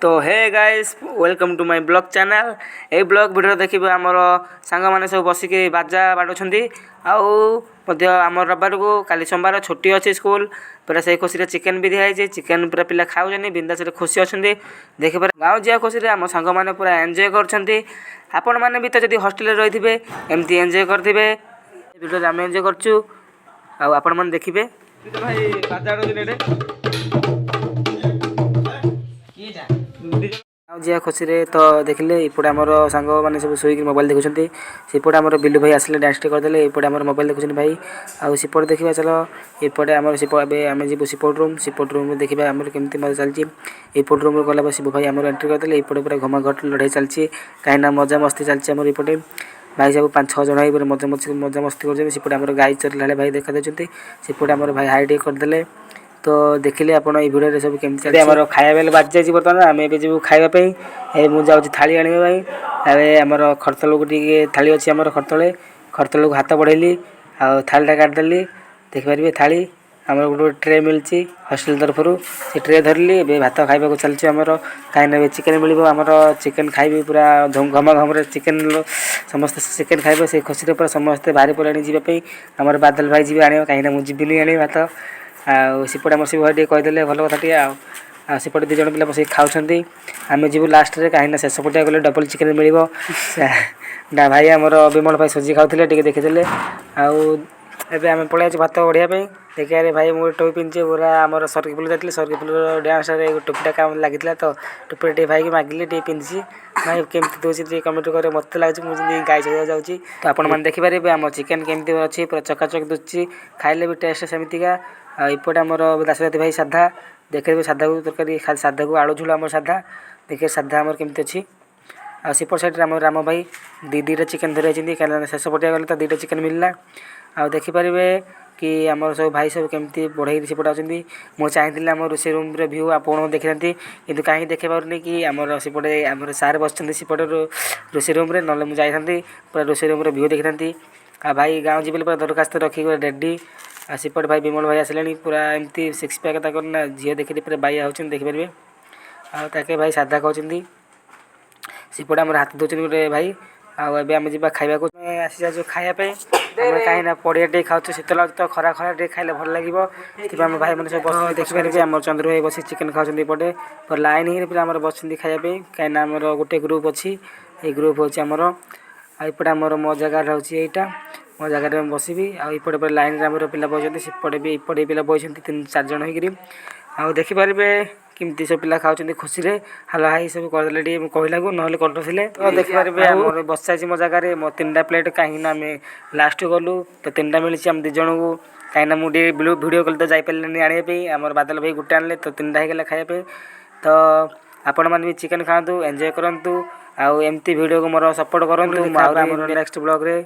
तो hey guys welcome to my blog channel. ए blog video देखिए आमर सांग मैंने सब बसिक बाजा बाड़ुंट आम रविवार को काली सोमवार छुट्टी अच्छी स्कूल पूरा से खुशी चिकेन भी दिखाई चिकेन पूरा पिला खाऊँ बिंदास खुशी अच्छा देखिए गाँव जा खुशी आम सांग मैंने पूरा एंजॉय करपण मैंने भी तो जब हॉस्टेल रही थे एमती एंजॉय करेंगे वीडियो आम एंजॉय करूँ आपण मैंने देखिए भाई जिया खुशी तो देखिले इपटे आमर सांग मैंने सब शोक मोबाइल देखुं सेपटे आम बिलू भाई आसिले डांस करदे एपटे आम मोबाइल देखुं भाई आउपटे देखा चलो एपटे आम आम जी सिपोर्ट रूम देखा आम केमी मजा चलती एपट रूम गला शिव भाई आम एंट्री करदे एपटे पूरा घमाघट लड़ाई चलती कहीं मजा मस्ती चलती आम एपटे भाई सब 5-6 जन ही मजा मस्ती करपटे आम गाई चरला भाई देखा देते सेपटे आम भाई हाई टेक करदे तो देखिले आप भिडियो सब केमती आम खाया बेल बाजी जाए बर्तमान आम ए खावाई मुझे थाली आने भाई आम खरतल को थाली अच्छी आम खरतल को हाथ बढ़ेली थालीटा काटिदेली देखिपारे थाली आम गोटे ट्रे मिली हॉस्टेल तरफ से ट्रे धरली भात खावा चलती आम कहीं चिकेन मिल आम चिकेन खाइबी पूरा घम घम चिकेन समस्त चिकेन खाइबे से खुशी पूरा समस्ते बाहरी पड़े जावाई आम बादल भाई जी आने कहीं मुझे आने भात आसपटे आम शिव भाई कहीदे भल कथाटे आसपटे 2 जन पिला बस खाऊँ आम जीव लास्ट में कहीं शेष पटिया गले डबल चिकेन मिल भाई आमर विमल भाई सोजी खाऊे देखीदे आम पलि भात बढ़िया देखिए भाई मुझे टोपी पिंधे पूरा आम सर्किपुल जाती सर्किपुल डांस टोपीटा काम लगी तो टोपी टे भाई मागिले टे पिंधि भाई केमती दूसरी कमेंट करे मत लगे मुझे गाई चलिए जाऊँगी तो आप देखिपारे आम चिकेन केमती अच्छी पूरा चकाचक दूसरी खाइले भी टेस्ट सेमतिका इपटे आमर दासरथी भाई साधा देखिए साधा को तरकारी खाली साधा को आलू झोल आम साधा देखिए साधा आमर केमती अच्छी आसपट साइड आम राम भाई दीटा चिकेन धरी कहीं शेष पटिया गले तो 2टा चिकेन मिलला आ देखिपारे कि आम सब भाई सब केमती बढ़ई सेपटे आछंती मु चाहती आम रोषे रूम व्यू आप देखी था कि कहीं देखे पारे कि आमर सेपटे आम सार बस सेपटे रोषे रूम ना मुझे पूरा रोषे रूम व्यू देखी था भाई गाँव जी पूरा दरखास्त रखी रेडी सेपटे भाई विमल भाई आसिले पूरा एमती 6 पैक ना झील देखिए पूरा बाइया हो देखिपारे आके भाई साधा कहते सेपटे आम हाथ धोचे गोटे भाई आम जा खावा आसी जाऊ खायापी कहीं पड़िया टे खाऊ शीत लगे तो खरा खरा टे खाइले भल लगे आम भाई मैंने सब बस देखिपारे आम चंद्र भाई बस चिकेन खाऊँ पटे पूरा लाइन ही पूरा आम बस खायापी कहीं आम गोटे ग्रुप अच्छी ये ग्रुप अच्छी आमर आईपटे आमर मो जगार रोचे यहाँ मो जगार बसबी आईपटे पूरा लाइन आम पिला बसते सेपटे भी इपटे पिला बसते 3-4 जन हो देखिपारे किमती सब पिला खाऊँ खुशी रे हला हाई सब करदे कहला को ना करते तो देखिपारे आम बस जाए मो जगार मो 3टा प्लेट कहीं आम लास्ट गलु तो 3टा मिली आम 2 जन को कहीं मुझे वीडियो कल तो जापारे आने आम बादल भाई गोटे आने तो 3टा होगा खायापी तो आपण मैंने भी चिकेन खातु एंजॉय करूँ आउ एमती वीडियो को मोर सपोर्ट करूँ नेक्स्ट ब्लॉग रे।